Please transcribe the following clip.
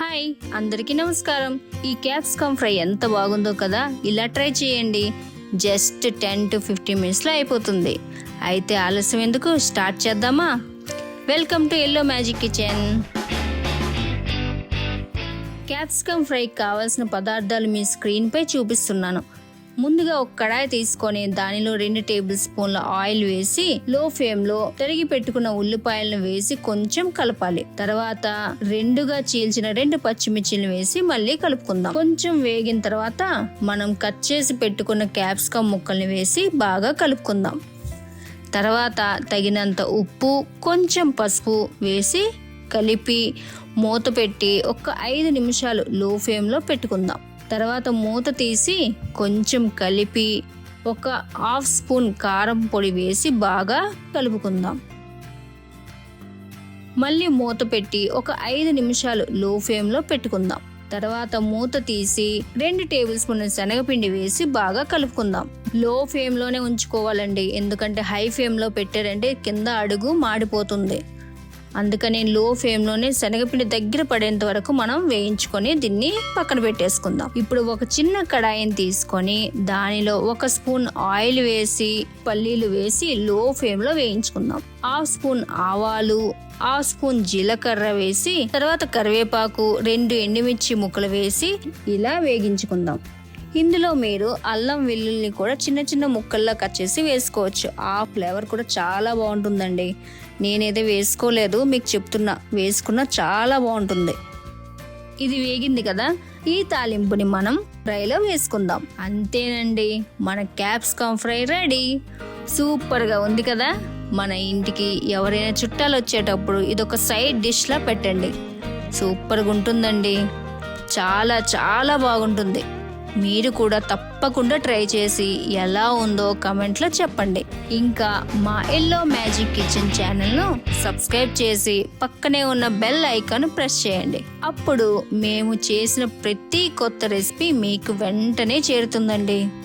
Hi అందరికీ నమస్కారం. ఈ క్యాప్సికమ్ ఫ్రై ఎంత బాగుందో కదా, ఇలా ట్రై చేయండి. జస్ట్ 10 to 15 మినిట్స్లో అయిపోతుంది. అయితే ఆలస్యం ఎందుకు, స్టార్ట్ చేద్దామా? Welcome to yellow magic kitchen. Capsicum ఫ్రైకి కావాల్సిన పదార్థాలు మీ స్క్రీన్పై చూపిస్తున్నాను. ముందుగా ఒక కడాయి తీసుకొని దానిలో 2 టేబుల్ స్పూన్ల ఆయిల్ వేసి లో ఫ్లేమ్లో తరిగి పెట్టుకున్న ఉల్లిపాయలను వేసి కొంచెం కలపాలి. తర్వాత 2గా చీల్చిన 2 పచ్చిమిర్చిలు వేసి మళ్ళీ కలుపుకుందాం. కొంచెం వేగిన తర్వాత మనం కట్ చేసి పెట్టుకున్న క్యాప్సికమ్ ముక్కల్ని వేసి బాగా కలుపుకుందాం. తర్వాత తగినంత ఉప్పు, కొంచెం పసుపు వేసి కలిపి మూత పెట్టి ఒక 5 నిమిషాలు లో ఫ్లేమ్లో పెట్టుకుందాం. తర్వాత మూత తీసి కొంచెం కలిపి ఒక హాఫ్ స్పూన్ కారం పొడి వేసి బాగా కలుపుకుందాం. మళ్ళీ మూత పెట్టి ఒక 5 నిమిషాలు లో ఫ్లేమ్లో పెట్టుకుందాం. తర్వాత మూత తీసి 2 టేబుల్ స్పూన్ల శనగపిండి వేసి బాగా కలుపుకుందాం. లో ఫ్లేమ్లోనే ఉంచుకోవాలండి, ఎందుకంటే హై ఫ్లేమ్లో పెట్టారంటే కింద అడుగు మాడిపోతుంది. అందుకని లో ఫ్లేమ్లోనే శనగపిండి దగ్గర పడేంత వరకు మనం వేయించుకొని దీన్ని పక్కన పెట్టేసుకుందాం. ఇప్పుడు ఒక చిన్న కడాయిని తీసుకొని దానిలో 1 స్పూన్ ఆయిల్ వేసి పల్లీలు వేసి లో ఫ్లేమ్లో వేయించుకుందాం. హాఫ్ స్పూన్ ఆవాలు, హాఫ్ స్పూన్ జీలకర్ర వేసి తర్వాత కరివేపాకు, 2 ఎండుమిర్చి ముక్కలు వేసి ఇలా వేగించుకుందాం. ఇందులో మీరు అల్లం వెల్లుల్ని కూడా చిన్న చిన్న ముక్కల్లా కట్ చేసి వేసుకోవచ్చు. ఆ ఫ్లేవర్ కూడా చాలా బాగుంటుందండి. నేనేదో వేసుకోలేదు, మీకు చెప్తున్నా, వేసుకున్నా చాలా బాగుంటుంది. ఇది వేగింది కదా, ఈ తాలింపుని మనం ఫ్రైలో వేసుకుందాం. అంతేనండి, మన క్యాప్సికమ్ ఫ్రై రెడీ. సూపర్గా ఉంది కదా. మన ఇంటికి ఎవరైనా చుట్టాలు వచ్చేటప్పుడు ఇదొక సైడ్ డిష్లా పెట్టండి. సూపర్గా ఉంటుందండి, చాలా చాలా బాగుంటుంది. మీరు కూడా తప్పకుండా ట్రై చేసి ఎలా ఉందో కమెంట్లో చెప్పండి. ఇంకా మా ఎల్లో మ్యాజిక్ కిచెన్ ఛానల్ను సబ్స్క్రైబ్ చేసి పక్కనే ఉన్న బెల్ ఐకాన్ ప్రెస్ చేయండి. అప్పుడు మేము చేసిన ప్రతి కొత్త రెసిపీ మీకు వెంటనే చేరుతుందండి.